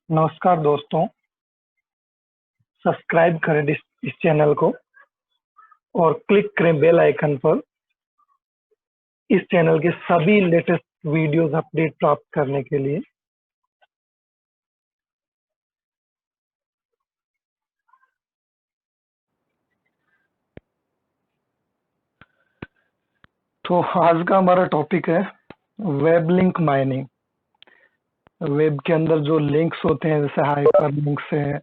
नमस्कार दोस्तों, सब्सक्राइब करें इस चैनल को और क्लिक करें बेल आइकन पर इस चैनल के सभी लेटेस्ट वीडियोस अपडेट प्राप्त करने के लिए। तो आज का हमारा टॉपिक है वेब लिंक माइनिंग। वेब के अंदर जो लिंक्स होते हैं जैसे हाइपर लिंक्स हैं,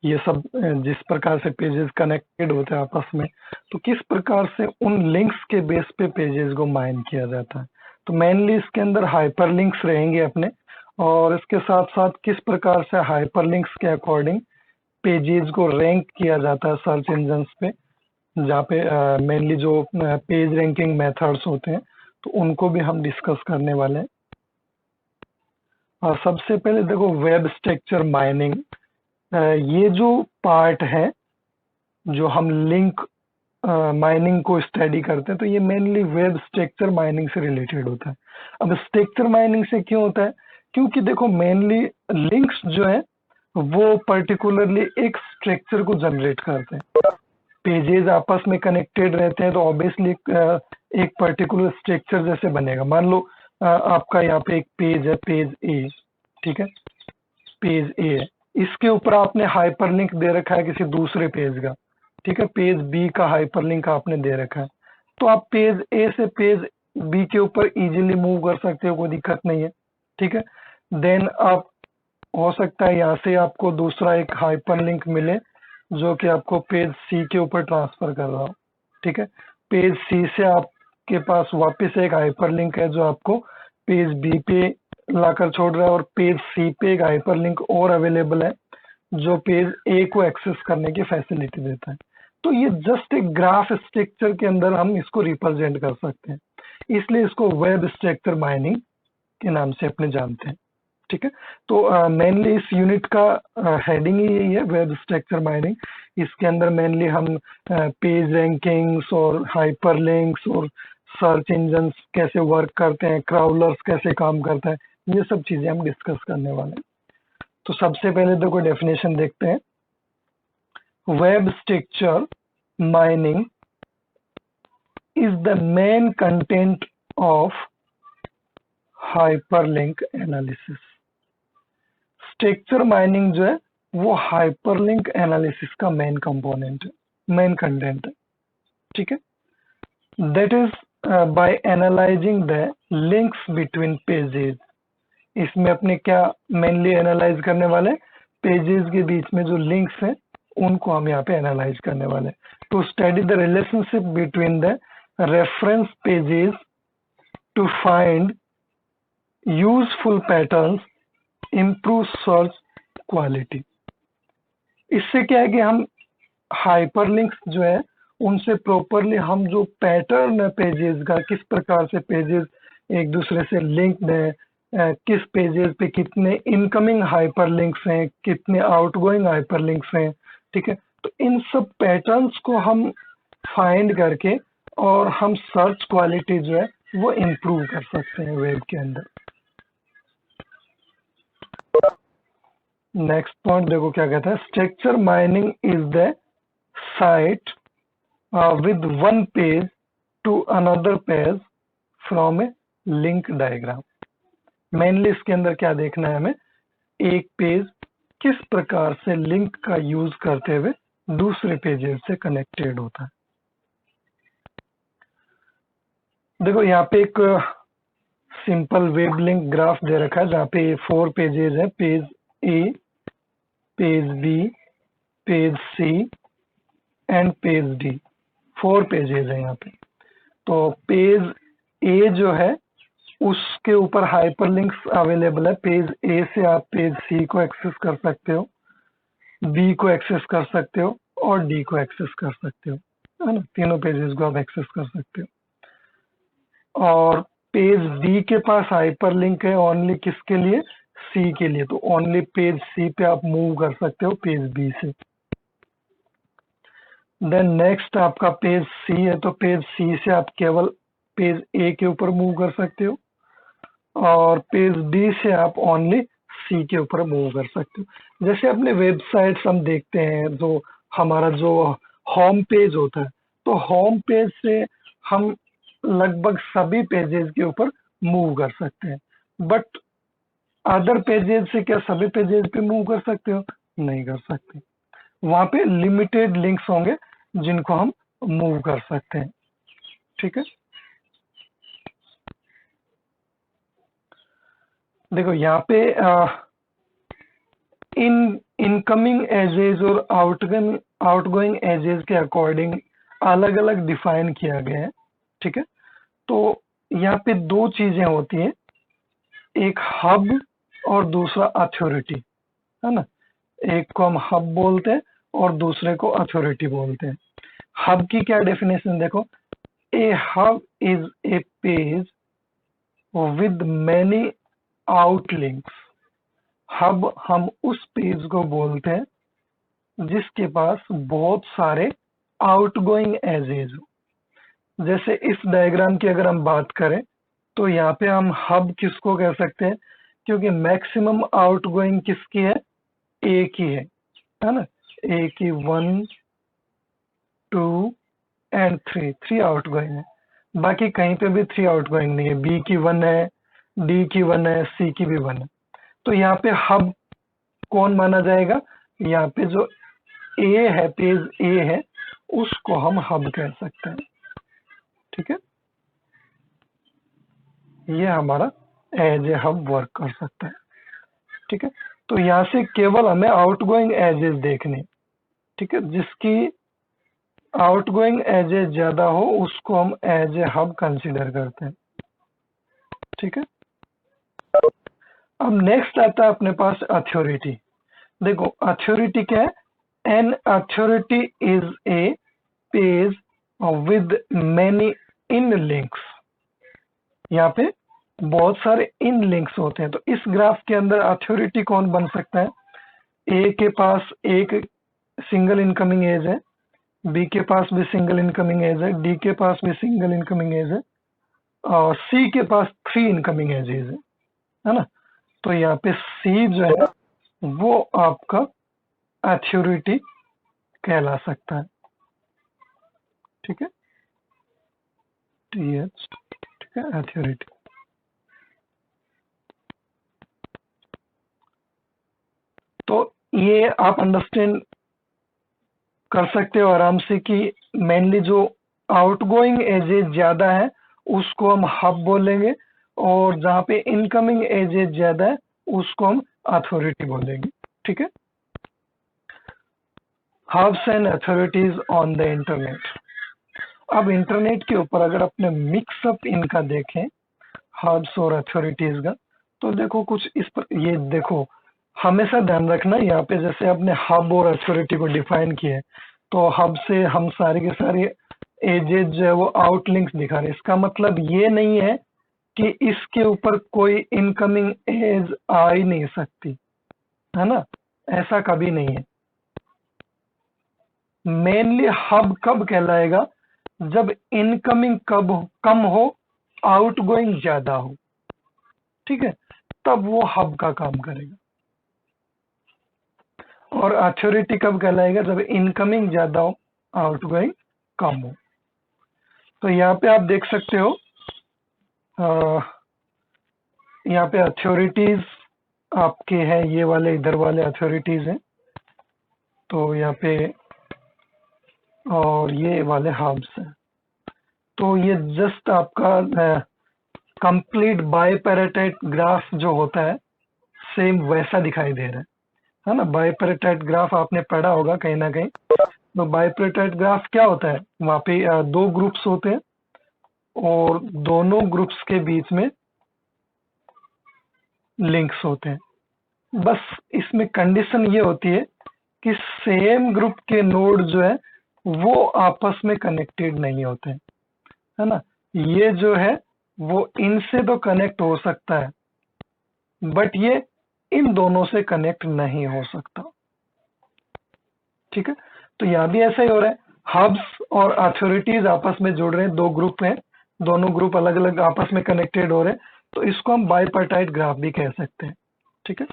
ये सब जिस प्रकार से पेजेस कनेक्टेड होते हैं आपस में, तो किस प्रकार से उन लिंक्स के बेस पे पेजेस को माइन किया जाता है। तो मेनली इसके अंदर हाइपर लिंक्स रहेंगे अपने, और इसके साथ साथ किस प्रकार से हाइपर लिंक्स के अकॉर्डिंग पेजेस को रैंक किया जाता है सर्च इंजन्स पे, जहाँ पे मेनली जो पेज रैंकिंग मेथड्स होते हैं तो उनको भी हम डिस्कस करने वाले हैं। और सबसे पहले देखो, वेब स्ट्रक्चर माइनिंग, ये जो पार्ट है जो हम लिंक माइनिंग को स्टडी करते हैं, तो ये मेनली वेब स्ट्रक्चर माइनिंग से रिलेटेड होता है। अब स्ट्रक्चर माइनिंग से क्यों होता है? क्योंकि देखो, मेनली लिंक्स जो है वो पर्टिकुलरली एक स्ट्रक्चर को जनरेट करते हैं। पेजेस आपस में कनेक्टेड रहते हैं तो ऑब्वियसली एक पर्टिकुलर स्ट्रक्चर जैसे बनेगा। मान लो आपका यहाँ पे एक पेज है, पेज ए, ठीक है, पेज ए है, इसके ऊपर आपने हाइपरलिंक दे रखा है किसी दूसरे पेज का, ठीक है, पेज बी का हाइपरलिंक आपने दे रखा है, तो आप पेज ए से पेज बी के ऊपर इजीली मूव कर सकते हो, कोई दिक्कत नहीं है, ठीक है। देन आप हो सकता है यहाँ से आपको दूसरा एक हाइपरलिंक मिले जो कि आपको पेज सी के ऊपर ट्रांसफर कर रहा हो, ठीक है। पेज सी से आपके पास वापस एक हाइपरलिंक है जो आपको पेज बी पे लाकर छोड़ रहा है, और पेज सी पे एक हाइपरलिंक और अवेलेबल है जो पेज ए को एक्सेस करने की फैसिलिटी देता है। तो ये जस्ट एक ग्राफ स्ट्रक्चर के अंदर हम इसको रिप्रेजेंट कर सकते हैं, इसलिए इसको वेब स्ट्रक्चर माइनिंग के नाम से अपने जानते हैं, ठीक है। तो मेनली इस यूनिट का हेडिंग ही यही है, वेब स्ट्रक्चर माइनिंग। इसके अंदर मेनली हम पेज रैंकिंग्स और हाइपरलिंक्स और सर्च इंजन कैसे वर्क करते हैं, क्राउलर्स कैसे काम करता है, ये सब चीजें हम डिस्कस करने वाले हैं। तो सबसे पहले देखो डेफिनेशन देखते हैं। Web structure mining is the main content of hyperlink analysis. Structure mining जो है वो हाइपरलिंक एनालिसिस का मेन कंपोनेंट है, मेन कंटेंट है, ठीक है। That is by analysing the links between pages. इसमें अपने क्या मेनली एनालाइज करने वाले, पेजेस के बीच में जो लिंक्स हैं उनको हम यहाँ पे एनालाइज करने वाले। To study the relationship between the reference pages to find useful patterns, improve search quality. इससे क्या है कि हम हाइपरलिंक्स जो है उनसे प्रॉपरली हम जो पैटर्न है पेजेस का, किस प्रकार से पेजेस एक दूसरे से लिंक्ड है, किस पेजेस पे कितने इनकमिंग हाइपरलिंक्स हैं, कितने आउटगोइंग हाइपरलिंक्स हैं, ठीक है। तो इन सब पैटर्न्स को हम फाइंड करके और हम सर्च क्वालिटी जो है वो इम्प्रूव कर सकते हैं वेब के अंदर। नेक्स्ट पॉइंट देखो क्या कहता है, structure mining is the site with one page to another page from a link diagram। Mainly इसके अंदर क्या देखना है हमें, एक पेज किस प्रकार से लिंक का यूज करते हुए दूसरे पेजेस से कनेक्टेड होता है। देखो यहाँ पे एक सिंपल वेब लिंक ग्राफ दे रखा है जहाँ पे 4 पेजेस है, page A, page B, page C and page D. 4 pages है यहाँ पे। तो पेज ए जो है उसके ऊपर हाइपरलिंक्स अवेलेबल है। पेज ए से आप पेज सी को एक्सेस कर सकते हो, बी को एक्सेस कर सकते हो और डी को एक्सेस कर सकते हो, है ना। तीनों पेजेस को आप एक्सेस कर सकते हो। और पेज डी के पास हाइपरलिंक है ओनली किसके लिए, सी के लिए, तो ओनली पेज सी पे आप मूव कर सकते हो पेज बी से। देन नेक्स्ट आपका पेज सी है, तो पेज सी से आप केवल पेज ए के ऊपर मूव कर सकते हो, और पेज डी से आप ओनली सी के ऊपर मूव कर सकते हो। जैसे अपने वेबसाइट्स हम देखते हैं, जो हमारा जो होम पेज होता है, तो होम पेज से हम लगभग सभी पेजेस के ऊपर मूव कर सकते हैं, बट अदर पेजेस से क्या सभी पेजेस पे मूव कर सकते हो? नहीं कर सकते। वहां पे लिमिटेड लिंक्स होंगे जिनको हम मूव कर सकते हैं। ठीक है, देखो यहाँ पे इन इनकमिंग एजेस और आउटगोइंग एजेस के अकॉर्डिंग अलग अलग डिफाइन किया गया है। ठीक है, तो यहाँ पे दो चीजें होती हैं, एक हब और दूसरा अथॉरिटी, है ना। एक को हम हब बोलते हैं और दूसरे को अथॉरिटी बोलते हैं। हब की क्या डेफिनेशन देखो, a hub is a page with many outlinks. Hub हम उस पेज को बोलते हैं जिसके पास बहुत सारे आउटगोइंग एजेज हो। जैसे इस डायग्राम की अगर हम बात करें तो यहाँ पे हम हब किसको कह सकते हैं, क्योंकि मैक्सिमम आउटगोइंग किसकी है, ए की है ना। ए की 1 2 एंड 3 आउटगोइंग है, बाकी कहीं पे भी 3 आउटगोइंग नहीं है। बी की 1 है, डी की 1 है, सी की भी 1 है। तो यहाँ पे हब कौन माना जाएगा, यहाँ पे जो ए है, पेज ए है, उसको हम हब कह सकते हैं। ठीक है, ये हमारा एज ए हब वर्क कर सकता है। ठीक है, तो यहाँ से केवल हमें आउटगोइंग एजेस देखने। ठीक है, जिसकी आउटगोइंग एजेस ज्यादा हो उसको हम एज ए हब कंसीडर करते हैं। ठीक है, अब नेक्स्ट आता है अपने पास अथॉरिटी। देखो अथॉरिटी क्या है, an authority is a page with many in links. यहाँ पे बहुत सारे इन लिंक्स होते हैं, तो इस ग्राफ के अंदर अथॉरिटी कौन बन सकता है, ए के पास एक सिंगल इनकमिंग एज है, बी के पास भी सिंगल इनकमिंग एज है, डी के पास भी सिंगल इनकमिंग एज है, और सी के पास 3 इनकमिंग एजेज है ना। तो यहाँ पे सी जो है वो आपका अथॉरिटी कहला सकता है। ठीक है, टीएच, ठीक है, अथॉरिटी। तो ये आप अंडरस्टैंड कर सकते हो आराम से कि मेनली जो आउटगोइंग एजेज ज्यादा है उसको हम हब बोलेंगे, और जहाँ पे इनकमिंग एजेज ज्यादा है उसको हम अथॉरिटी बोलेंगे। ठीक है, hubs and authorities on the internet. अब इंटरनेट के ऊपर अगर अपने मिक्सअप इनका देखें, हब्स और अथॉरिटीज का, तो देखो कुछ इस पर, ये देखो हमेशा ध्यान रखना, यहाँ पे जैसे अपने हब और अथॉरिटी को डिफाइन किया है, तो हब से हम सारे के सारे एजेज जो है वो आउटलिंक्स दिखा रहे हैं। इसका मतलब ये नहीं है कि इसके ऊपर कोई इनकमिंग एज आ ही नहीं सकती, है ना, ऐसा कभी नहीं है। मेनली हब कब कहलाएगा, जब इनकमिंग कम हो, आउटगोइंग ज्यादा हो। ठीक है, तब वो हब का काम करेगा। और अथॉरिटी कब कहलाएगा, जब इनकमिंग ज्यादा हो, आउटगोइंग कम हो। तो यहाँ पे आप देख सकते हो, यहाँ पे अथॉरिटीज आपके हैं, ये वाले इधर वाले अथॉरिटीज हैं, तो यहाँ पे, और ये वाले हब्स हैं। तो ये जस्ट आपका कंप्लीट बाइपैरेटाइट ग्राफ जो होता है सेम वैसा दिखाई दे रहा है ना। बाइपैरेटाइट ग्राफ आपने पढ़ा होगा कहीं ना कहीं। तो बाइपैरेटाइट ग्राफ क्या होता है, वहां पे दो ग्रुप्स होते हैं और दोनों ग्रुप्स के बीच में लिंक्स होते हैं। बस इसमें कंडीशन ये होती है कि सेम ग्रुप के नोड जो है वो आपस में कनेक्टेड नहीं होते, है ना। ये जो है वो इनसे तो कनेक्ट हो सकता है, बट ये इन दोनों से कनेक्ट नहीं हो सकता। ठीक है, तो यहां भी ऐसा ही हो रहा है, हब्स और अथॉरिटीज आपस में जुड़ रहे हैं, दो ग्रुप हैं, दोनों ग्रुप अलग अलग आपस में कनेक्टेड हो रहे हैं, तो इसको हम बाइपैरेटाइट ग्राफ भी कह सकते हैं। ठीक है,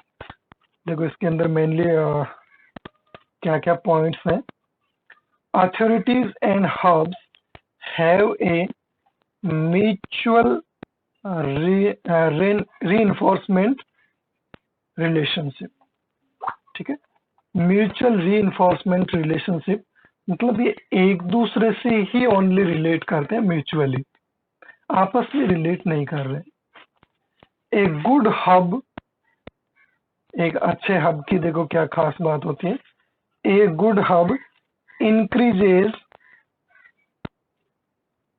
देखो इसके अंदर मेनली क्या क्या पॉइंट्स हैं। Authorities and hubs have a mutual reinforcement relationship. ठीक है, म्यूचुअल रीइंफोर्समेंट रिलेशनशिप मतलब ये एक दूसरे से ही ओनली रिलेट करते हैं, म्यूचुअली आपस में रिलेट नहीं कर रहे। एक गुड हब, एक अच्छे हब की देखो क्या खास बात होती है। A good hub increases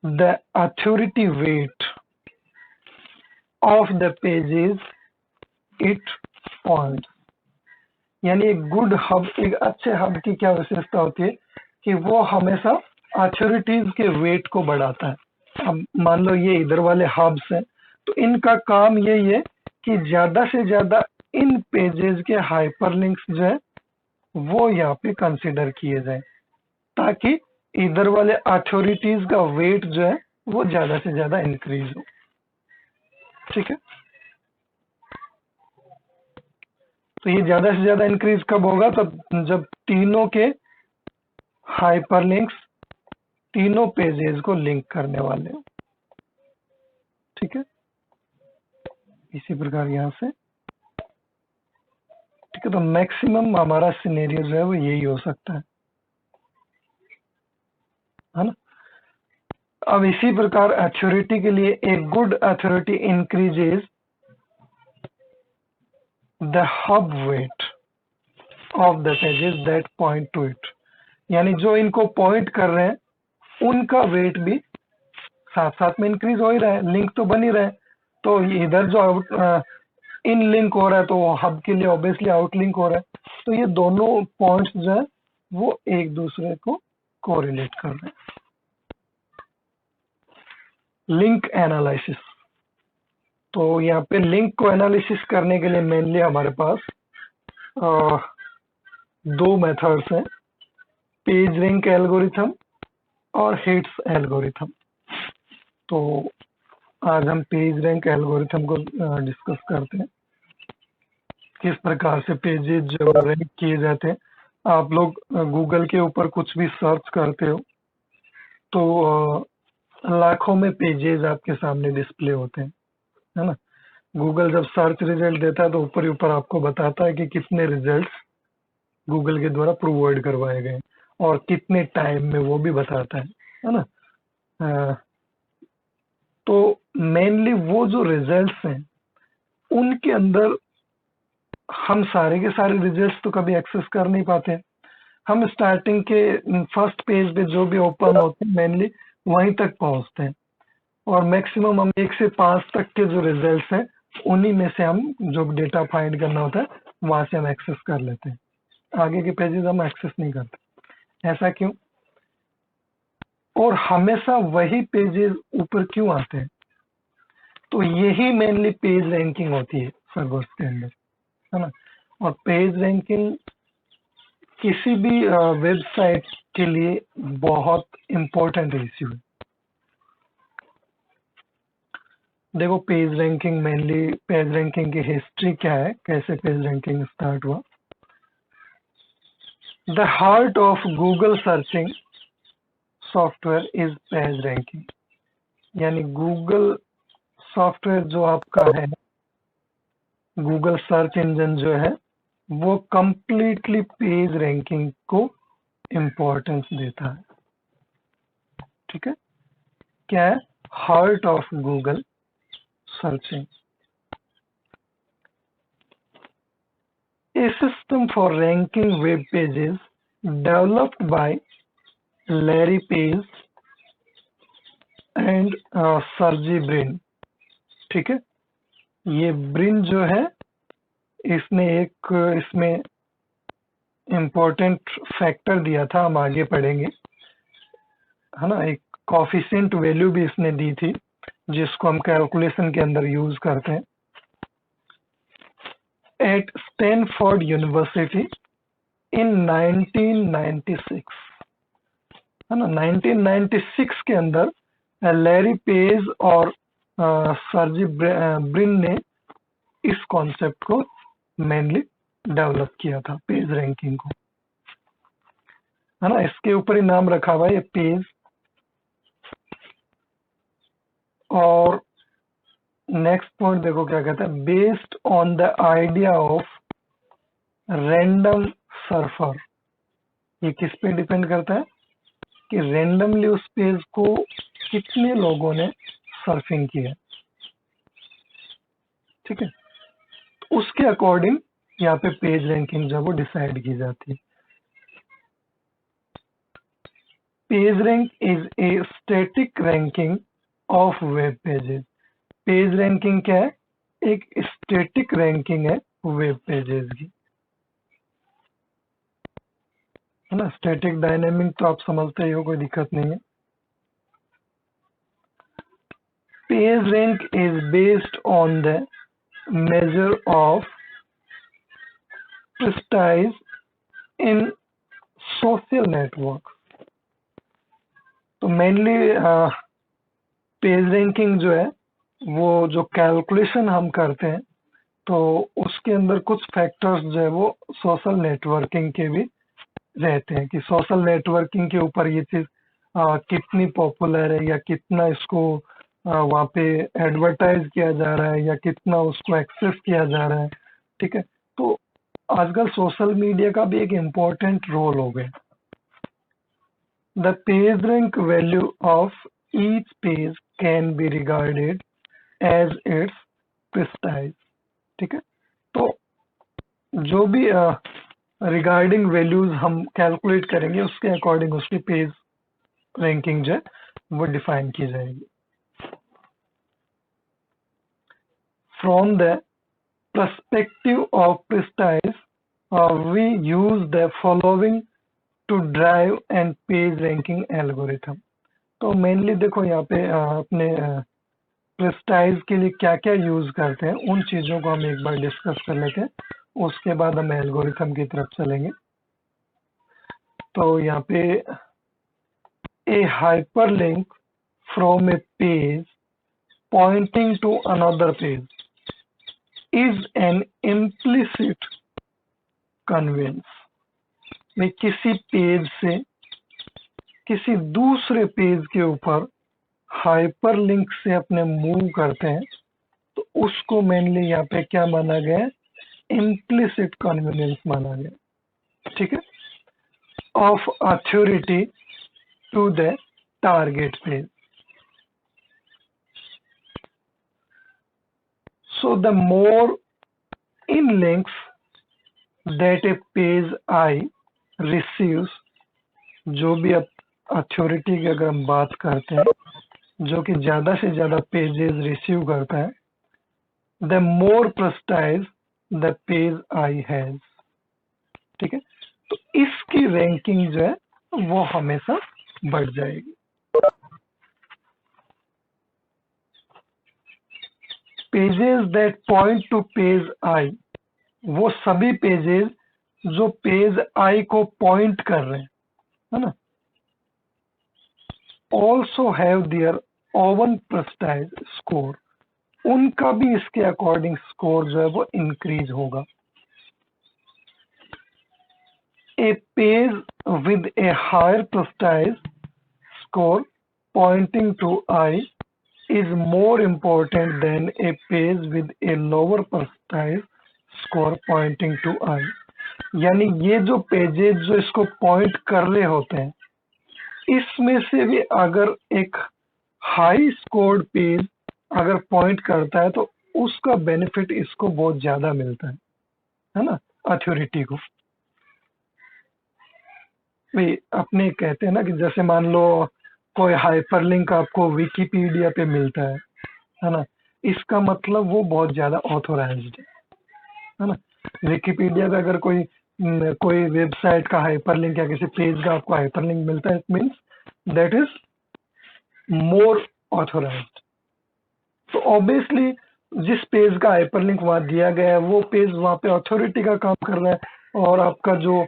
the authority weight of the pages it points। यानी एक गुड हब, एक अच्छे हब की क्या विशेषता होती है कि वो हमेशा अथॉरिटीज के वेट को बढ़ाता है। अब मान लो ये इधर वाले हब्स हैं, तो इनका काम यही है कि ज्यादा से ज्यादा इन पेजेस के हाइपरलिंक्स जो है वो यहाँ पे कंसिडर किए जाए, ताकि इधर वाले अथॉरिटीज का वेट जो है वो ज्यादा से ज्यादा इंक्रीज हो। ठीक है, तो ये ज्यादा से ज्यादा इंक्रीज कब होगा? तब जब तीनों के हाइपरलिंक्स तीनों पेजेस को लिंक करने वाले हो। ठीक है, इसी प्रकार यहां से। ठीक है, तो मैक्सिमम हमारा सिनेरियो जो है वो यही हो सकता है ना। अब इसी प्रकार अथॉरिटी के लिए एक good authority increases the hub weight of the pages that point two it. यानी जो इनको पॉइंट कर रहे हैं उनका वेट भी साथ साथ में इंक्रीज हो ही रहा है, लिंक तो बन ही रहा है। तो इधर जो आउट इन लिंक हो रहा है तो हब के लिए ऑब्वियसली आउट लिंक हो रहा है। तो ये दोनों पॉइंट्स जो है वो एक दूसरे को कोरिलेट कर रहे हैं। लिंक एनालिसिस, तो यहाँ पे लिंक को एनालिसिस करने के लिए मेनली हमारे पास दो मेथड्स हैं, पेज रैंक एल्गोरिथम और हिट्स एल्गोरिथम। तो आज हम पेज रैंक एल्गोरिथम को डिस्कस करते हैं, किस प्रकार से पेजेस जो रैंक किए जाते हैं। आप लोग गूगल के ऊपर कुछ भी सर्च करते हो तो लाखों में पेजेस आपके सामने डिस्प्ले होते हैं, है ना। गूगल जब सर्च रिजल्ट देता है तो ऊपर ही ऊपर आपको बताता है कि कितने रिजल्ट्स गूगल के द्वारा प्रोवाइड करवाए गए और कितने टाइम में, वो भी बताता है ना। तो मेनली वो जो रिजल्ट्स हैं उनके अंदर हम सारे के सारे रिजल्ट्स तो कभी एक्सेस कर नहीं पाते। हम स्टार्टिंग के फर्स्ट पेज पे जो भी ओपन होते हैं मेनली वहीं तक पहुंचते हैं, और मैक्सिमम हम 1 से 5 तक के जो रिजल्ट्स हैं उन्हीं में से हम जो डेटा फाइंड करना होता है वहां से हम एक्सेस कर लेते हैं। आगे के पेजेस हम एक्सेस नहीं करते। ऐसा क्यों? और हमेशा वही पेजेस ऊपर क्यों आते हैं? तो यही मेनली पेज रैंकिंग होती है सर्वर्स के अंदर, है ना। और पेज रैंकिंग किसी भी वेबसाइट के लिए बहुत इंपॉर्टेंट इश्यू है। देखो page ranking, mainly page ranking की हिस्ट्री क्या है, कैसे पेज रैंकिंग स्टार्ट हुआ। The heart of Google searching software is page ranking. यानी गूगल सॉफ्टवेयर जो आपका है, गूगल सर्च इंजन जो है वो कंप्लीटली पेज रैंकिंग को इम्पोर्टेंस देता है। ठीक है, क्या है? Heart of Google searching. A system for ranking web pages developed by Larry Page and Sergey Brin। ठीक है, ये ब्रिन जो है इसने एक इसमें इम्पोर्टेंट फैक्टर दिया था, हम आगे पढ़ेंगे, है ना। एक कॉफिशिएंट वैल्यू भी इसने दी थी जिसको हम कैलकुलेशन के अंदर यूज करते हैं। एट स्टैनफोर्ड यूनिवर्सिटी इन 1996, है ना। 1996 के अंदर लैरी पेज और सर्जी ब्रिन ने इस कॉन्सेप्ट को मेनली डेवलप किया था पेज रैंकिंग को, है ना। इसके ऊपर ही नाम रखा हुआ है ये पेज। और नेक्स्ट पॉइंट देखो क्या कहता है, based on the idea of random surfer. ये किस पे डिपेंड करता है कि रैंडमली उस पेज को कितने लोगों ने सर्फिंग किया, ठीक है। तो उसके अकॉर्डिंग यहाँ पे पेज रैंकिंग जो है वो डिसाइड की जाती है। Page rank is a static ranking of web pages. Page ranking क्या है, एक स्टैटिक रैंकिंग है वेब पेजेस की, है ना। स्टैटिक डायनेमिक तो आप समझते ही हो, कोई दिक्कत नहीं है। Page rank is based on the measure of prestige in social network। तो मेनली पेज रैंकिंग जो है वो जो कैलकुलेशन हम करते हैं तो उसके अंदर कुछ फैक्टर्स जो है वो सोशल नेटवर्किंग के भी रहते हैं कि सोशल नेटवर्किंग के ऊपर ये चीज कितनी पॉपुलर है या कितना इसको वहाँ पे एडवर्टाइज किया जा रहा है या कितना उसको एक्सेस किया जा रहा है, ठीक है। तो आजकल सोशल मीडिया का भी एक इम्पोर्टेंट रोल हो गया। The page rank value of each page can be regarded as its prestige, ठीक है। तो जो भी रिगार्डिंग वैल्यूज हम कैलकुलेट करेंगे उसके अकॉर्डिंग उसकी पेज रैंकिंग जो है वो डिफाइन की जाएगी। From the perspective of prestige, we use the following to drive and page ranking algorithm। तो मेनली देखो यहाँ पे अपने प्रेस्टाइज के लिए क्या क्या यूज करते हैं उन चीजों को हम एक बार डिस्कस कर लेते हैं, उसके बाद हम एल्गोरिथम की तरफ चलेंगे। तो यहाँ पे a hyperlink from a page pointing to another page is an implicit conveyance। में किसी पेज से किसी दूसरे पेज के ऊपर हाइपरलिंक से अपने मूव करते हैं तो उसको मेनली यहाँ पे क्या माना गया है, इम्प्लिसिट कन्वीनियंस माना गया, ठीक है, of authority to the target page. So the more in links that a page I receives, जो भी अथॉरिटी की अगर हम बात करते हैं जो कि ज्यादा से ज्यादा पेजेस रिसीव करता है, the more prestige the page I has, ठीक है। तो इसकी रैंकिंग जो है वो हमेशा बढ़ जाएगी। Pages that point two page आई, वो सभी पेजेस जो पेज आई को पॉइंट कर रहे हैं, है ना, also have their own prestige score, उनका भी इसके अकॉर्डिंग स्कोर जो है वो इंक्रीज होगा। A page with a higher prestige score pointing to I is more important than a page with a lower prestige score pointing to I। यानी ये जो पेजेस जो इसको पॉइंट कर रहे होते हैं इसमें से भी अगर एक हाई स्कोर्ड पेज अगर पॉइंट करता है तो उसका बेनिफिट इसको बहुत ज्यादा मिलता है ना, अथॉरिटी को। भाई अपने कहते हैं ना कि जैसे मान लो कोई हाइपरलिंक आपको विकिपीडिया पे मिलता है ना, इसका मतलब वो बहुत ज्यादा ऑथोराइज्ड है ना। विकिपीडिया पे अगर कोई वेबसाइट का हाइपरलिंक या किसी पेज का आपको हाइपरलिंक मिलता है, it means that is more authorized. तो ऑब्वियसली जिस पेज का हाइपरलिंक वहां दिया गया है वो पेज वहां पे अथॉरिटी का काम कर रहा है और आपका जो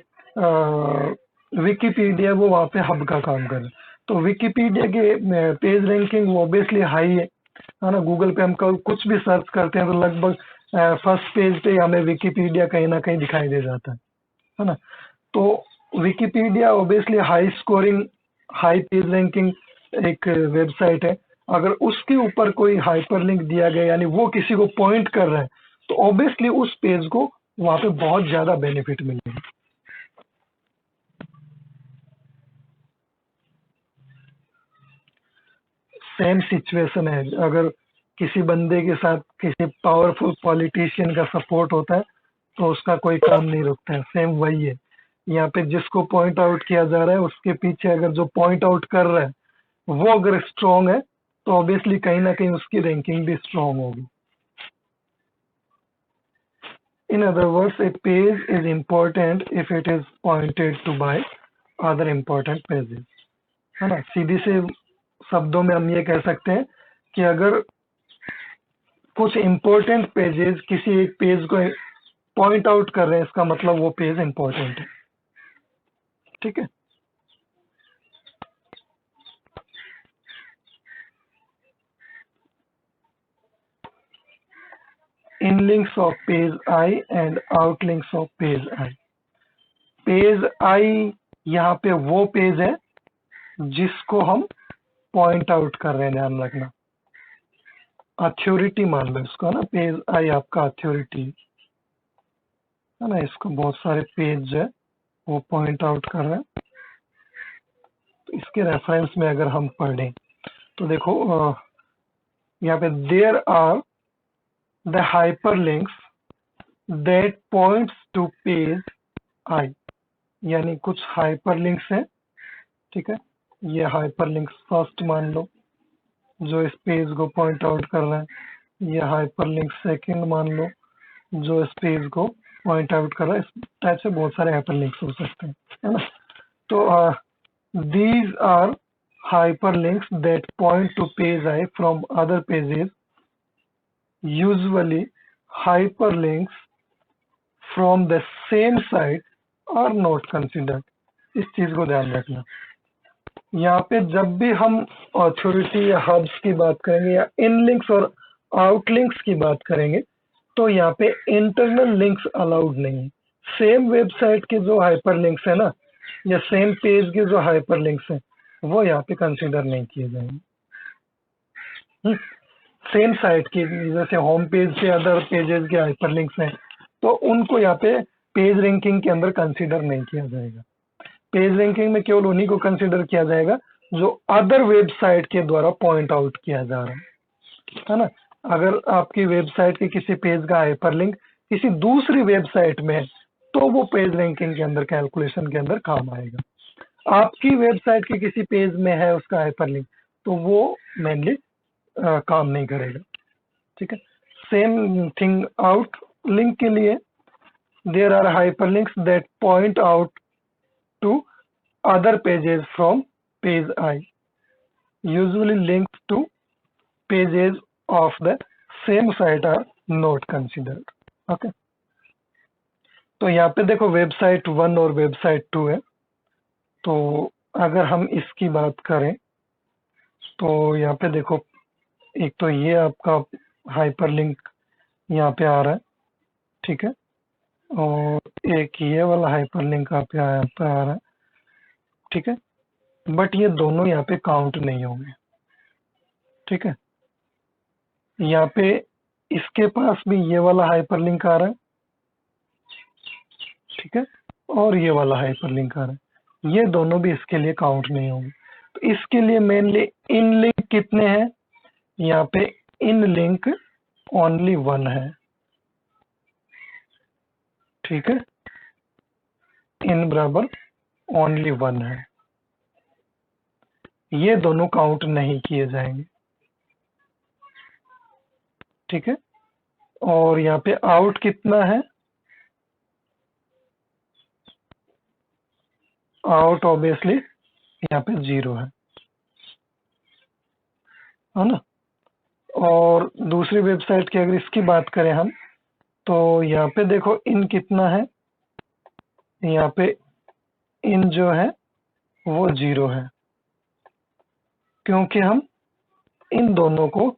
विकिपीडिया वो वहां पे हब का काम कर रहा है। तो विकिपीडिया के पेज रैंकिंग वो ऑब्वियसली हाई है ना। गूगल पे हम कुछ भी सर्च करते हैं तो लगभग फर्स्ट पेज पे हमें विकिपीडिया कहीं ना कहीं दिखाई दे जाता है ना। तो Wikipedia obviously high scoring, high page ranking एक वेबसाइट है। अगर उसके ऊपर कोई हाइपरलिंक दिया गया यानी वो किसी को पॉइंट कर रहा है तो ऑब्वियसली उस पेज को वहां पे बहुत ज्यादा बेनिफिट मिलेगा। सेम सिचुएशन है, अगर किसी बंदे के साथ किसी पावरफुल पॉलिटिशियन का सपोर्ट होता है तो उसका कोई काम नहीं रुकता है। सेम वही है यहाँ पे, जिसको पॉइंट आउट किया जा रहा है उसके पीछे अगर जो पॉइंट आउट कर रहा है वो अगर स्ट्रांग है तो ऑब्वियसली कहीं ना कहीं उसकी रैंकिंग भी स्ट्रांग होगी। In other words, a page is important if it is pointed to by other important pages, है ना। सीधी से शब्दों में हम ये कह सकते हैं कि अगर कुछ इम्पोर्टेंट पेजेस किसी एक पेज को पॉइंट आउट कर रहे हैं इसका मतलब वो पेज इम्पोर्टेंट है। ठीक है। Inlinks of page I and outlinks of page I. Page I यहाँ पे वो पेज है जिसको हम पॉइंट आउट कर रहे हैं, ध्यान रखना। अथॉरिटी मान लो इसको, है ना। पेज आई आपका अथॉरिटी है ना, इसको बहुत सारे पेज जो है वो पॉइंट आउट कर रहे हैं। तो इसके रेफरेंस में अगर हम पढ़ें तो देखो यहाँ पे there are the hyperlinks that points to page I, यानी कुछ हाइपरलिंक्स हैं। ठीक है, ये हाइपरलिंक्स फर्स्ट मान लो जो इस पेज को पॉइंट आउट कर रहे हैं। ये हाइपरलिंक सेकंड मान लो जो इस पेज को पॉइंट आउट कर रहा है। इस टाइप से बहुत सारे हाइपरलिंक्स हो सकते हैं, है ना। तो these are hyperlinks that point to page I from other pages. Usually hyperlinks from the same site are not considered. इस चीज को ध्यान रखना। यहाँ पे जब भी हम अथॉरिटी या हब्स की बात करेंगे या इनलिंक्स और आउटलिंक्स की बात करेंगे तो यहाँ पे इंटरनल लिंक्स अलाउड नहीं है। सेम वेबसाइट के जो हाइपरलिंक्स है ना या सेम पेज के जो हाइपरलिंक्स हैं वो यहाँ पे कंसीडर नहीं किए जाएंगे। सेम साइट की जैसे होम पेज से अदर पेजेस के हाइपरलिंक्स हैं तो उनको यहाँ पे पेज रैंकिंग के अंदर कंसीडर नहीं किया जाएगा। पेज रैंकिंग में केवल उन्हीं को कंसीडर किया जाएगा जो अदर वेबसाइट के द्वारा पॉइंट आउट किया जा रहा है ना। अगर आपकी वेबसाइट के किसी पेज का हाइपरलिंक किसी दूसरी वेबसाइट में है तो वो पेज रैंकिंग के अंदर कैलकुलेशन के अंदर काम आएगा। आपकी वेबसाइट के किसी पेज में है उसका हाइपरलिंक तो वो मेनली काम नहीं करेगा। ठीक है। सेम थिंग आउट लिंक के लिए there are hyperlinks that point out to other pages from page I, usually linked to pages of the same site are not considered. Okay, तो यहाँ पे देखो वेबसाइट 1 और वेबसाइट 2 है। तो अगर हम इसकी बात करें तो यहाँ पे देखो एक तो ये आपका हाइपरलिंक यहाँ पे आ रहा है, ठीक है, और एक ये वाला हाइपरलिंक यहाँ पे आ रहा है, ठीक है। बट ये दोनों यहाँ पे काउंट नहीं होंगे। ठीक है, यहाँ पे इसके पास भी ये वाला हाइपरलिंक आ रहा है, ठीक है, और ये वाला हाइपरलिंक आ रहा है, ये दोनों भी इसके लिए काउंट नहीं होंगे। तो इसके लिए मेनली इन लिंक कितने हैं, यहाँ पे इन लिंक ओनली 1 है। ठीक है, इन बराबर ओनली 1 है, ये दोनों काउंट नहीं किए जाएंगे। ठीक है, और यहाँ पे आउट कितना है, आउट ऑब्वियसली यहाँ पे 0 है ना। और दूसरी वेबसाइट की अगर इसकी बात करें हम तो यहाँ पे देखो इन कितना है, यहाँ पे इन जो है वो 0 है क्योंकि हम इन दोनों को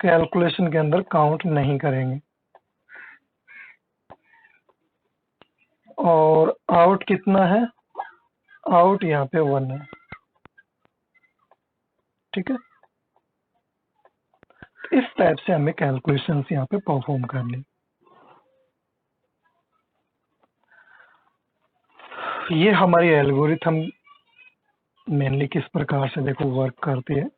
कैलकुलेशन के अंदर काउंट नहीं करेंगे। और आउट कितना है, आउट यहाँ पे 1 है। ठीक है, इस टाइप से हमें कैलकुलेशंस यहाँ पे परफॉर्म करनी। ये हमारी एल्गोरिथम मेनली किस प्रकार से देखो वर्क करती है।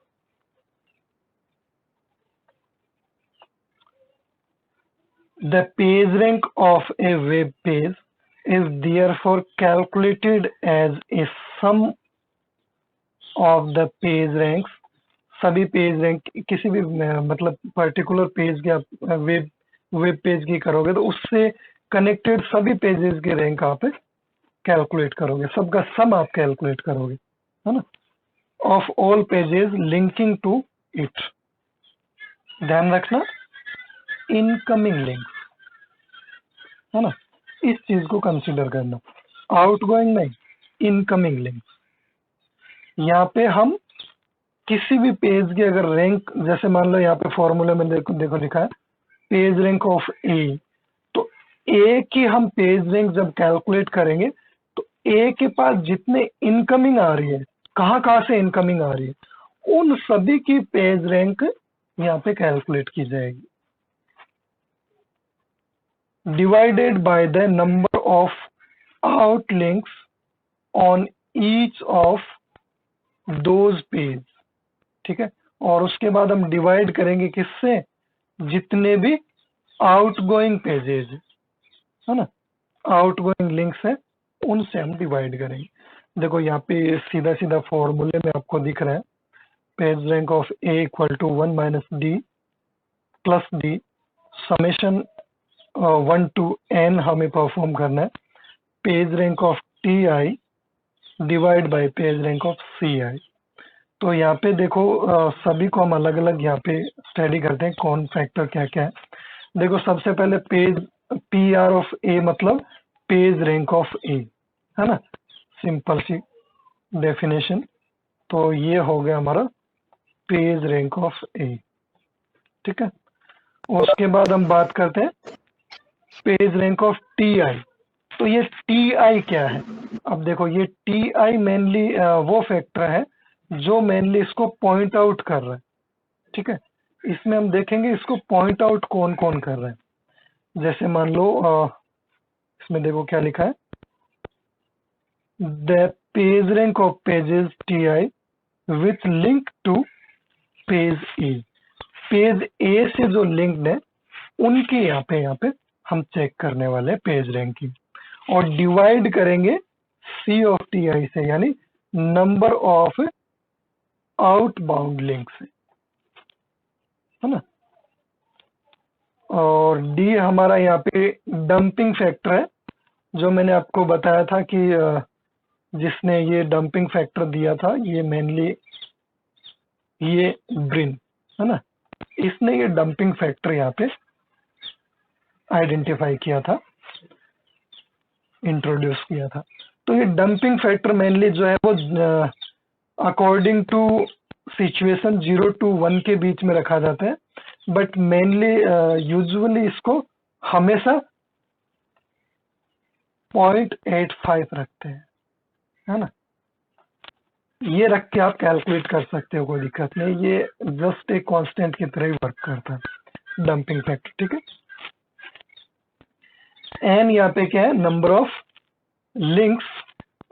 The page rank of a web page is therefore calculated as a sum of the page ranks। सभी पेज रैंक किसी भी मतलब पर्टिकुलर पेज के आप वेब पेज की करोगे तो उससे कनेक्टेड सभी पेजेस के रैंक आप कैलकुलेट करोगे, सबका सम आप कैलकुलेट करोगे, है ना, of all pages linking to it. ध्यान रखना, इनकमिंग लिंक, है ना, इस चीज को कंसीडर करना, आउटगोइंग नहीं, इनकमिंग लिंक। यहाँ पे हम किसी भी पेज के अगर रैंक, जैसे मान लो यहाँ पे फॉर्मूले में देखो लिखा है पेज रैंक ऑफ ए, तो ए की हम पेज रैंक जब कैलकुलेट करेंगे तो ए के पास जितने इनकमिंग आ रही है, कहाँ से इनकमिंग आ रही है, उन सभी की पेज रैंक यहाँ पे कैलकुलेट की जाएगी, divided by the number of out links on each of those page. ठीक है, और उसके बाद हम डिवाइड करेंगे किससे, जितने भी आउटगोइंग पेजेस है ना, आउटगोइंग लिंक्स है, उनसे हम डिवाइड करेंगे। देखो यहाँ पे सीधा सीधा फॉर्मूले में आपको दिख रहा है, page rank of A equal to 1 minus D plus D summation 1 to n हमें परफॉर्म करना है, page rank of T I divide by page rank of C I. तो यहाँ पे देखो सभी को हम अलग अलग यहाँ पे स्टडी करते हैं कौन फैक्टर क्या क्या है। देखो सबसे पहले पेज पी आर ऑफ ए मतलब पेज रैंक ऑफ ए, है ना, सिंपल सी डेफिनेशन। तो ये हो गया हमारा पेज रैंक ऑफ ए। ठीक है, उसके बाद हम बात करते हैं पेज रैंक ऑफ टी आई। तो ये टी आई क्या है, अब देखो ये टी आई मेनली वो फैक्टर है जो मेनली इसको पॉइंट आउट कर रहा है। ठीक है, इसमें हम देखेंगे इसको पॉइंट आउट कौन कौन कर रहे हैं। जैसे मान लो इसमें देखो क्या लिखा है, the page rank of pages T I with link to page A. Page A से जो लिंक्ड है उनकी यहाँ पे हम चेक करने वाले हैं पेज रैंकिंग, और डिवाइड करेंगे सी ऑफ टी आई से, यानी नंबर ऑफ आउटबाउंड लिंक से, है ना। और डी हमारा यहाँ पे डंपिंग फैक्टर है, जो मैंने आपको बताया था कि जिसने ये डंपिंग फैक्टर दिया था ये मेनली ये ब्रिन, है ना, इसने ये डंपिंग फैक्टर यहाँ पे आइडेंटिफाई किया था, इंट्रोड्यूस किया था। तो ये डंपिंग फैक्टर मेनली जो है वो अकॉर्डिंग टू सिचुएशन 0 to 1 के बीच में रखा जाता है, बट मेनली यूजुअली इसको हमेशा 0.85 रखते हैं, है ना। ये रख के आप कैलकुलेट कर सकते हो, कोई दिक्कत नहीं, ये जस्ट एक कांस्टेंट की तरह ही वर्क करता है डंपिंग फैक्टर। ठीक है, एन यहाँ पे क्या है, number of links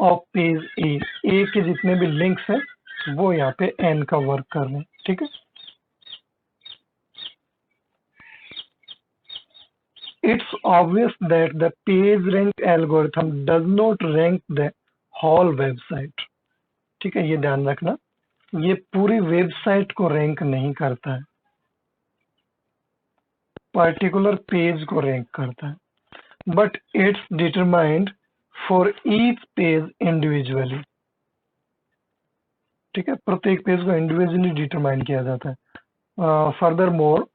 of page A के जितने भी लिंक्स हैं वो यहाँ पे एन का वर्क कर रहे हैं। ठीक है, it's obvious that the page rank algorithm does not rank the whole website। ठीक है, ये ध्यान रखना, ये पूरी वेबसाइट को रैंक नहीं करता है, पर्टिकुलर पेज को रैंक करता है, but it's determined for each page individually. ठीक है, प्रत्येक पेज को इंडिविजुअली डिटरमाइन किया जाता है। Further more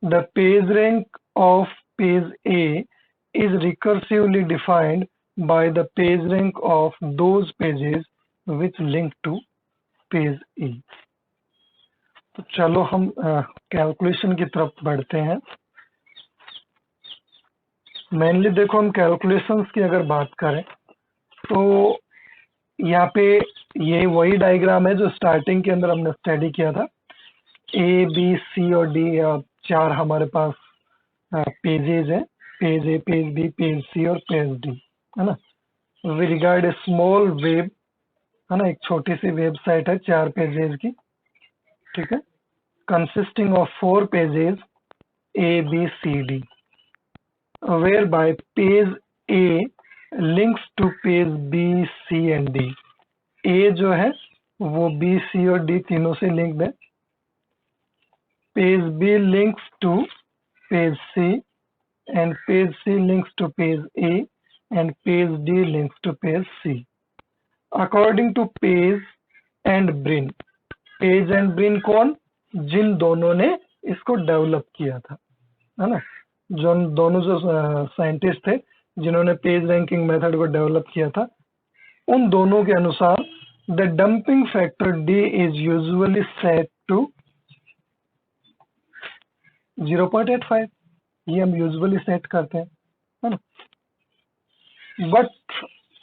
the page rank of page A is recursively defined by the page rank of those pages which link to page E। तो चलो हम कैलकुलेशन की तरफ बढ़ते हैं। मेनली देखो, हम कैलकुलेशंस की अगर बात करें तो यहाँ पे ये वही डायग्राम है जो स्टार्टिंग के अंदर हमने स्टडी किया था। ए बी सी और डी, चार हमारे पास पेजेज है, page A, page B, page C और पेज डी, है ना। We regard a small web, है ना, एक छोटी सी वेबसाइट है 4 पेजेज की, ठीक है, consisting of 4 pages A B C D, where by page A links to page B C and D. A जो है वो बी सी और डी तीनों से लिंक्ड है, page B links to page C and page C links to page A and page D links to page C. According to Page and Brin, Page and Brin कौन? जिन दोनों ने इसको develop किया था, है ना, जो दोनों जो साइंटिस्ट थे जिन्होंने पेज रैंकिंग मेथड को डेवलप किया था, उन दोनों के अनुसार the damping factor D is usually set to 0.85। ये हम यूजुअली सेट करते हैं, है ना। But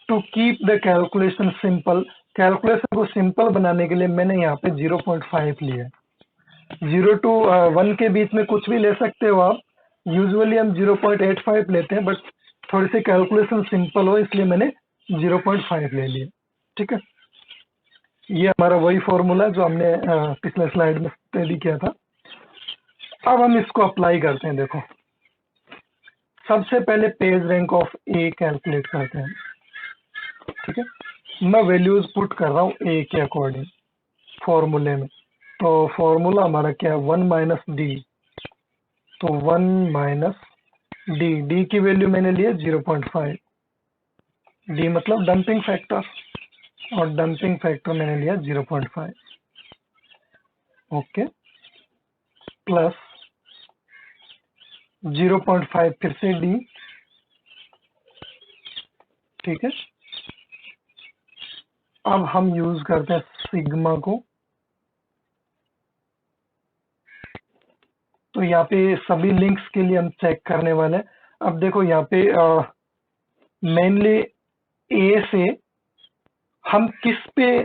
to keep the calculation simple, calculation को सिंपल बनाने के लिए मैंने यहाँ पे 0.5 लिया है। 0 to 1 के बीच में कुछ भी ले सकते हो आप, यूजुअली हम 0.85 लेते हैं, बट थोड़ी सी कैलकुलेशन सिंपल हो इसलिए मैंने 0.5 ले लिया, ठीक है। ये हमारा वही फॉर्मूला जो हमने पिछले स्लाइड में स्टडी किया था। अब हम इसको अप्लाई करते हैं। देखो, सबसे पहले page rank of A calculate करते हैं, ठीक है। मैं वैल्यूज पुट कर रहा हूँ ए के अकॉर्डिंग फॉर्मूले में। तो फॉर्मूला हमारा क्या है? 1 माइनस डी। तो 1 माइनस डी, डी की वैल्यू मैंने लिया 0.5, डी मतलब डंपिंग फैक्टर, और डंपिंग फैक्टर मैंने लिया 0.5, ओके, प्लस 0.5 फिर से डी, ठीक है। अब हम यूज करते हैं सिग्मा को। तो यहाँ पे सभी लिंक्स के लिए हम चेक करने वाले हैं। अब देखो यहाँ पे मेनली ए से हम किस पे,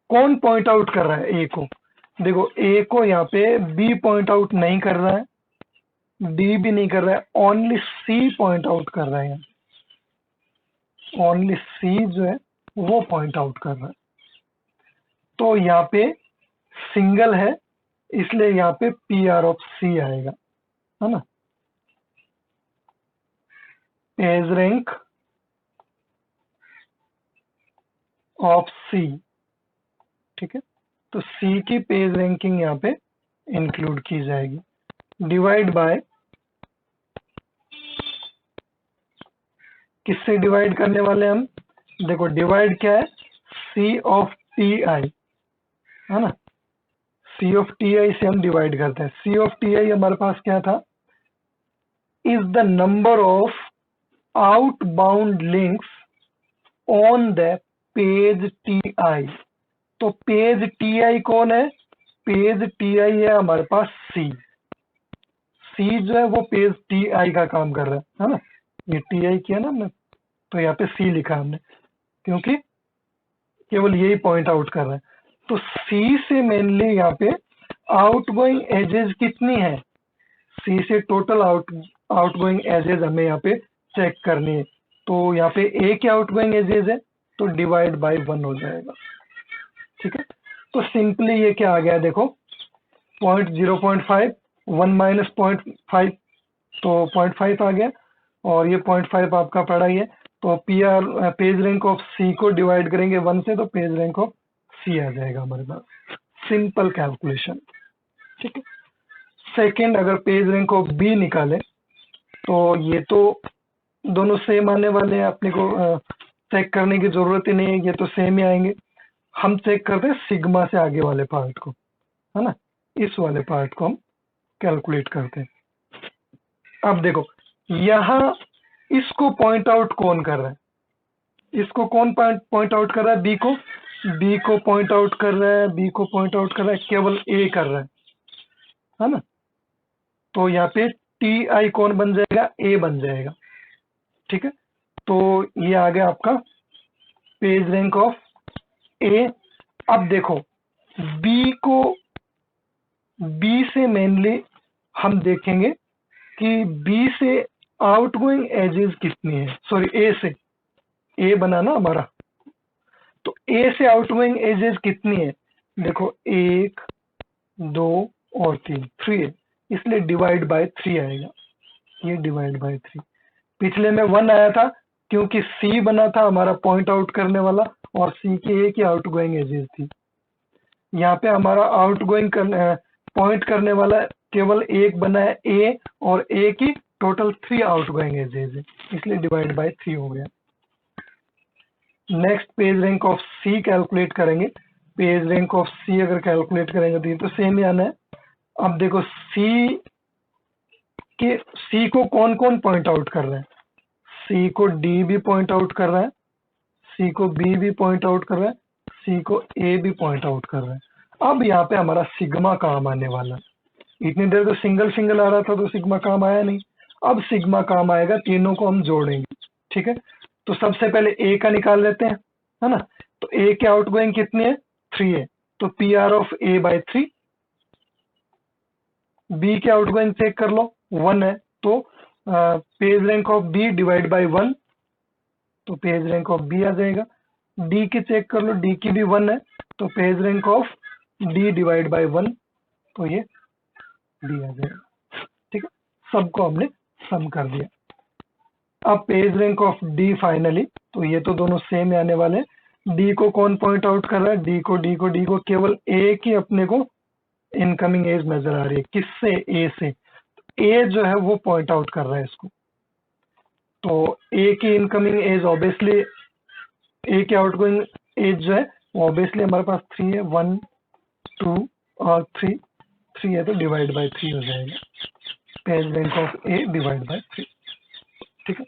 कौन पॉइंट आउट कर रहा है ए को? देखो, ए को यहाँ पे बी पॉइंट आउट नहीं कर रहा है, डी भी नहीं कर रहा है, ओनली सी पॉइंट आउट कर रहा है। ओनली सी जो है वो पॉइंट आउट कर रहा है। तो यहाँ पे सिंगल है इसलिए यहाँ पे पी आर ऑफ सी आएगा, है ना। पेज रैंक ऑफ सी, ठीक है। तो सी की पेज रैंकिंग यहाँ पे इंक्लूड की जाएगी, डिवाइड बाय, किससे डिवाइड करने वाले हम? देखो, डिवाइड क्या है? सी ऑफ टी आई, है ना। सी ऑफ टी आई से हम डिवाइड करते हैं। सी ऑफ टी आई हमारे पास क्या था? Is the number of outbound links on the page T I. तो पेज टी आई कौन है? पेज टी आई है हमारे पास सी। सी जो है वो पेज टी आई का काम कर रहा है ना। ये टी आई किया ना हमने, तो यहाँ पे सी लिखा हमने क्योंकि केवल यही पॉइंट आउट कर रहा है। तो सी से मेनली यहाँ पे आउटगोइंग एजेस कितनी है? सी से टोटल आउटगोइंग एजेस हमें यहाँ पे चेक करनी है। तो यहाँ पे ए के आउटगोइंग एजेस है तो डिवाइड बाय 1 हो जाएगा, ठीक है। तो सिंपली ये क्या आ गया? देखो, 0.5, 1 माइनस 0.5, तो 0.5 आ गया, और ये 0.5 आपका पड़ा ही है। तो P R, page rank of C को डिवाइड करेंगे 1 से तो पेज रैंक ऑफ सी आ जाएगा हमारे पास। सिंपल कैलकुलेशन, ठीक है। सेकंड, अगर पेज रैंक ऑफ बी निकाले तो ये तो दोनों सेम आने वाले हैं, अपने को चेक करने की जरूरत ही नहीं है, ये तो सेम ही आएंगे। हम चेक करते हैं सिग्मा से आगे वाले पार्ट को, है ना, इस वाले पार्ट को हम कैलकुलेट करते हैं। अब देखो, यहाँ इसको पॉइंट आउट कौन कर रहा है? इसको कौन पॉइंट आउट कर रहा है? बी को। बी को पॉइंट आउट कर रहा है, बी को पॉइंट आउट कर रहा है, केवल ए कर रहा है ना। तो यहाँ पे टी आई कौन बन जाएगा, ए बन जाएगा। ठीक है, तो ये आ गया आपका पेज रैंक ऑफ ए। अब देखो बी को, बी से मेनली हम देखेंगे कि बी से आउटगोइंग एजेस कितनी है, सॉरी ए से, ए बना ना हमारा, तो ए से आउटगोइंग एजेस कितनी है, देखो 1 2 और 3, 3 है, इसलिए डिवाइड बाय 3 आएगा, ये डिवाइड बाय 3। पिछले में 1 आया था क्योंकि सी बना था हमारा पॉइंट आउट करने वाला, और सी की ए की आउटगोइंग एजेस थी। यहाँ पे हमारा आउटगोइंग पॉइंट करने वाला केवल एक बना है ए, और ए की टोटल 3 आउटगोइंग एजेस है, इसलिए डिवाइड बाय 3 हो गया। Next page rank of C calculate करेंगे। पेज रैंक ऑफ सी अगर कैलकुलेट करेंगे तो ये तो सेम ही आना है। अब देखो सी को कौन कौन पॉइंट आउट कर रहा है, सी को डी भी पॉइंट आउट कर रहा है, सी को बी भी पॉइंट आउट कर रहा है, सी को ए भी पॉइंट आउट कर रहा है। अब यहाँ पे हमारा सिग्मा काम आने वाला है। इतनी देर तो सिंगल सिंगल आ रहा था तो सिग्मा काम आया नहीं, अब सिग्मा काम आएगा, तीनों को हम जोड़ेंगे। ठीक है, तो सबसे पहले ए का निकाल लेते हैं, है ना। तो ए के आउटगोइंग कितनी है, 3 है, तो P R of A by 3। B के आउटगोइंग चेक कर लो, 1 है, तो page rank of B divide by 1, तो पेज रैंक ऑफ बी आ जाएगा। डी की चेक कर लो, डी की भी 1 है, तो page rank of D divide by 1, तो ये डी आ जाएगा। ठीक है, सबको हमने सम कर दिया। अब page rank of D finally, तो ये तो दोनों सेम आने वाले हैं। डी को कौन पॉइंट आउट कर रहा है, डी को केवल ए की अपने को इनकमिंग एज नजर आ रही है, किससे, ए से, ए जो है वो पॉइंट आउट कर रहा है इसको। तो ए की इनकमिंग एज ऑब्वियसली, ए की आउटगोइंग एज जो है ऑब्वियसली हमारे पास 3 है, 1 2 और 3 है, तो डिवाइड बाय 3 हो जाएगा, page rank of A divide by 3। ठीक है,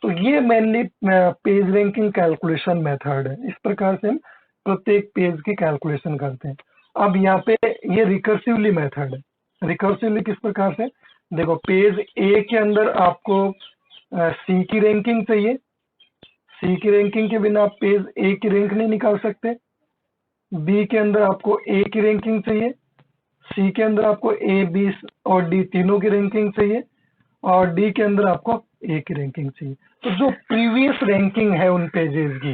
तो ये mainly page ranking calculation method है। इस प्रकार से हम प्रत्येक पेज की कैलकुलेशन करते हैं। अब यहाँ पे ये रिकर्सिवली मेथड है। रिकर्सिवली किस प्रकार से, देखो पेज ए के अंदर आपको सी की रैंकिंग चाहिए, सी की रैंकिंग के बिना आप पेज ए की रैंक नहीं निकाल सकते। बी के अंदर आपको ए की रैंकिंग चाहिए, सी के अंदर आपको ए बी और डी तीनों की रैंकिंग चाहिए, और डी के अंदर आपको ए की रैंकिंग चाहिए। तो जो प्रीवियस रैंकिंग है उन पेजेस की,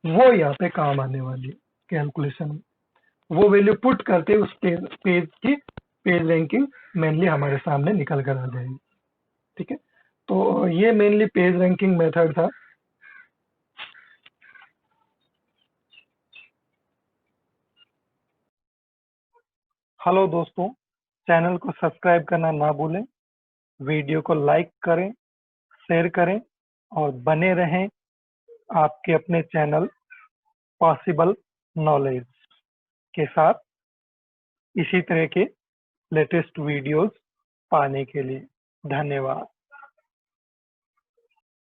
वो यहाँ पे काम आने वाली है कैलकुलेशन में। वो वैल्यू पुट करते उस पेज की पेज रैंकिंग मेनली हमारे सामने निकल कर आ जाएगी। ठीक है, तो ये मेनली पेज रैंकिंग मेथड था। हेलो दोस्तों, चैनल को सब्सक्राइब करना ना भूलें, वीडियो को लाइक करें, शेयर करें, और बने रहें आपके अपने चैनल पॉसिबल नॉलेज के साथ इसी तरह के लेटेस्ट वीडियोस पाने के लिए। धन्यवाद।